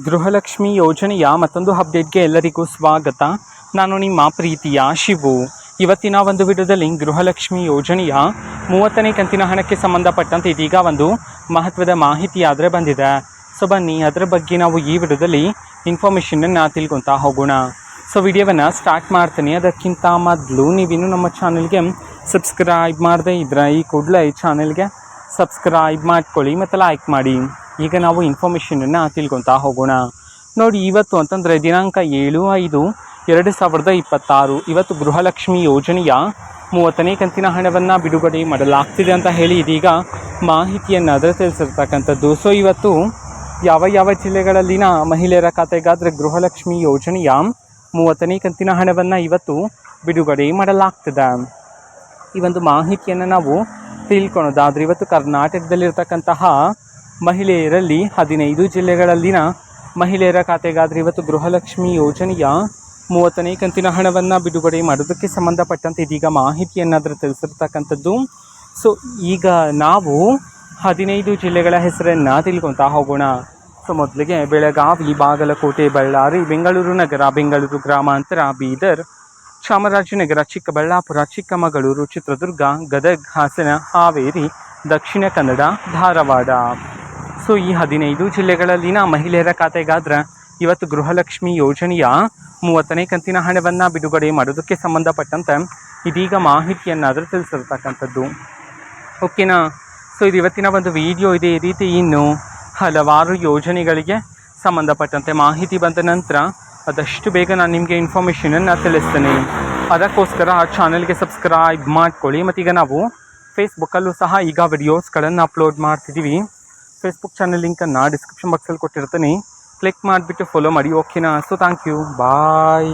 ಗೃಹಲಕ್ಷ್ಮಿ ಯೋಜನೆಯ ಮತ್ತೊಂದು ಅಪ್ಡೇಟ್ಗೆ ಎಲ್ಲರಿಗೂ ಸ್ವಾಗತ. ನಾನು ನಿಮ್ಮ ಪ್ರೀತಿಯ ಶಿವು. ಇವತ್ತಿನ ಒಂದು ವಿಡಿಯೋದಲ್ಲಿ ಗೃಹಲಕ್ಷ್ಮಿ ಯೋಜನೆಯ 30ನೇ ಕಂತಿನ ಹಣಕ್ಕೆ ಸಂಬಂಧಪಟ್ಟಂತೆ ಇದೀಗ ಒಂದು ಮಹತ್ವದ ಮಾಹಿತಿ ಆದರೆ ಬಂದಿದೆ. ಸೊ ಬನ್ನಿ ಅದರ ಬಗ್ಗೆ ನಾವು ಈ ವಿಡಿಯೋದಲ್ಲಿ ಇನ್ಫಾರ್ಮೇಷನನ್ನು ತಿಳ್ಕೊತಾ ಹೋಗೋಣ. ಸೊ ವಿಡಿಯೋವನ್ನು ಸ್ಟಾರ್ಟ್ ಮಾಡ್ತೀನಿ. ಅದಕ್ಕಿಂತ ಮೊದಲು ನೀವಿನ್ನೂ ನಮ್ಮ ಚಾನಲ್ಗೆ ಸಬ್ಸ್ಕ್ರೈಬ್ ಮಾಡದೇ ಇದ್ದರೆ ಈ ಕೂಡಲೇ ಈ ಚಾನಲ್ಗೆ ಸಬ್ಸ್ಕ್ರೈಬ್ ಮಾಡ್ಕೊಳ್ಳಿ ಮತ್ತು ಲೈಕ್ ಮಾಡಿ. ಈಗ ನಾವು ಇನ್ಫಾರ್ಮೇಷನನ್ನು ತಿಳ್ಕೊತಾ ಹೋಗೋಣ. ನೋಡಿ, ಇವತ್ತು ಅಂತಂದರೆ ದಿನಾಂಕ 7/5/2026 ಇವತ್ತು ಗೃಹಲಕ್ಷ್ಮಿ ಯೋಜನೆಯ 30ನೇ ಕಂತಿನ ಹಣವನ್ನು ಬಿಡುಗಡೆ ಮಾಡಲಾಗ್ತಿದೆ ಅಂತ ಹೇಳಿ ಇದೀಗ ಮಾಹಿತಿಯನ್ನು ಅದರ ತಿಳಿಸಿರ್ತಕ್ಕಂಥದ್ದು. ಸೊ ಇವತ್ತು ಯಾವ ಜಿಲ್ಲೆಗಳಲ್ಲಿನ ಮಹಿಳೆಯರ ಖಾತೆಗಾದರೆ ಗೃಹಲಕ್ಷ್ಮಿ ಯೋಜನೆಯ 30ನೇ ಕಂತಿನ ಹಣವನ್ನು ಇವತ್ತು ಬಿಡುಗಡೆ ಮಾಡಲಾಗ್ತದೆ. ಈ ಒಂದು ಮಾಹಿತಿಯನ್ನು ನಾವು ತಿಳ್ಕೊಳೋದಾದರೆ ಇವತ್ತು ಕರ್ನಾಟಕದಲ್ಲಿರ್ತಕ್ಕಂತಹ ಮಹಿಳೆಯರಲ್ಲಿ 15 ಜಿಲ್ಲೆಗಳಲ್ಲಿನ ಮಹಿಳೆಯರ ಖಾತೆಗಾದರೆ ಇವತ್ತು ಗೃಹಲಕ್ಷ್ಮಿ ಯೋಜನೆಯ 30ನೇ ಕಂತಿನ ಹಣವನ್ನು ಬಿಡುಗಡೆ ಮಾಡೋದಕ್ಕೆ ಸಂಬಂಧಪಟ್ಟಂತೆ ಇದೀಗ ಮಾಹಿತಿಯನ್ನು ತಿಳಿಸಿರ್ತಕ್ಕಂಥದ್ದು. ಸೊ ಈಗ ನಾವು 15 ಜಿಲ್ಲೆಗಳ ಹೆಸರನ್ನು ತಿಳ್ಕೊತಾ ಹೋಗೋಣ. ಸೊ ಮೊದಲಿಗೆ ಬೆಳಗಾವಿ, ಬಾಗಲಕೋಟೆ, ಬಳ್ಳಾರಿ, ಬೆಂಗಳೂರು ನಗರ, ಬೆಂಗಳೂರು ಗ್ರಾಮಾಂತರ, ಬೀದರ್, ಚಾಮರಾಜನಗರ, ಚಿಕ್ಕಬಳ್ಳಾಪುರ, ಚಿಕ್ಕಮಗಳೂರು, ಚಿತ್ರದುರ್ಗ, ಗದಗ, ಹಾಸನ, ಹಾವೇರಿ, ದಕ್ಷಿಣ ಕನ್ನಡ, ಧಾರವಾಡ. ಸೊ ಈ 15 ಜಿಲ್ಲೆಗಳಲ್ಲಿನ ಮಹಿಳೆಯರ ಖಾತೆಗಾದ್ರೆ ಇವತ್ತು ಗೃಹಲಕ್ಷ್ಮಿ ಯೋಜನೆಯ 30ನೇ ಕಂತಿನ ಹಣವನ್ನು ಬಿಡುಗಡೆ ಮಾಡೋದಕ್ಕೆ ಸಂಬಂಧಪಟ್ಟಂತೆ ಇದೀಗ ಮಾಹಿತಿಯನ್ನು ತಿಳಿಸಿರ್ತಕ್ಕಂಥದ್ದು. ಓಕೆನಾ. ಸೊ ಇದು ಇವತ್ತಿನ ಒಂದು ವಿಡಿಯೋ ಇದೆ. ಈ ರೀತಿ ಇನ್ನು ಹಲವಾರು ಯೋಜನೆಗಳಿಗೆ ಸಂಬಂಧಪಟ್ಟಂತೆ ಮಾಹಿತಿ ಬಂದ ನಂತರ ಆದಷ್ಟು ಬೇಗ ನಾನು ನಿಮಗೆ ಇನ್ಫಾರ್ಮೇಷನನ್ನು ತಿಳಿಸ್ತೇನೆ. ಅದಕ್ಕೋಸ್ಕರ ಆ ಚಾನಲ್ಗೆ ಸಬ್ಸ್ಕ್ರೈಬ್ ಮಾಡ್ಕೊಳ್ಳಿ. ಮತ್ತೀಗ ನಾವು ಫೇಸ್ಬುಕ್ಕಲ್ಲೂ ಸಹ ಈಗ ವಿಡಿಯೋಸ್ಗಳನ್ನು ಅಪ್ಲೋಡ್ ಮಾಡ್ತಿದ್ದೀವಿ. ಫೇಸ್ಬುಕ್ ಚಾನಲ್ ಲಿಂಕನ್ನು ಡಿಸ್ಕ್ರಿಪ್ಷನ್ ಬಾಕ್ಸಲ್ಲಿ ಕೊಟ್ಟಿರ್ತೀನಿ. ಕ್ಲಿಕ್ ಮಾಡಿಬಿಟ್ಟು ಫಾಲೋ ಮಾಡಿ. ಓಕೆನಾ. So thank you, bye.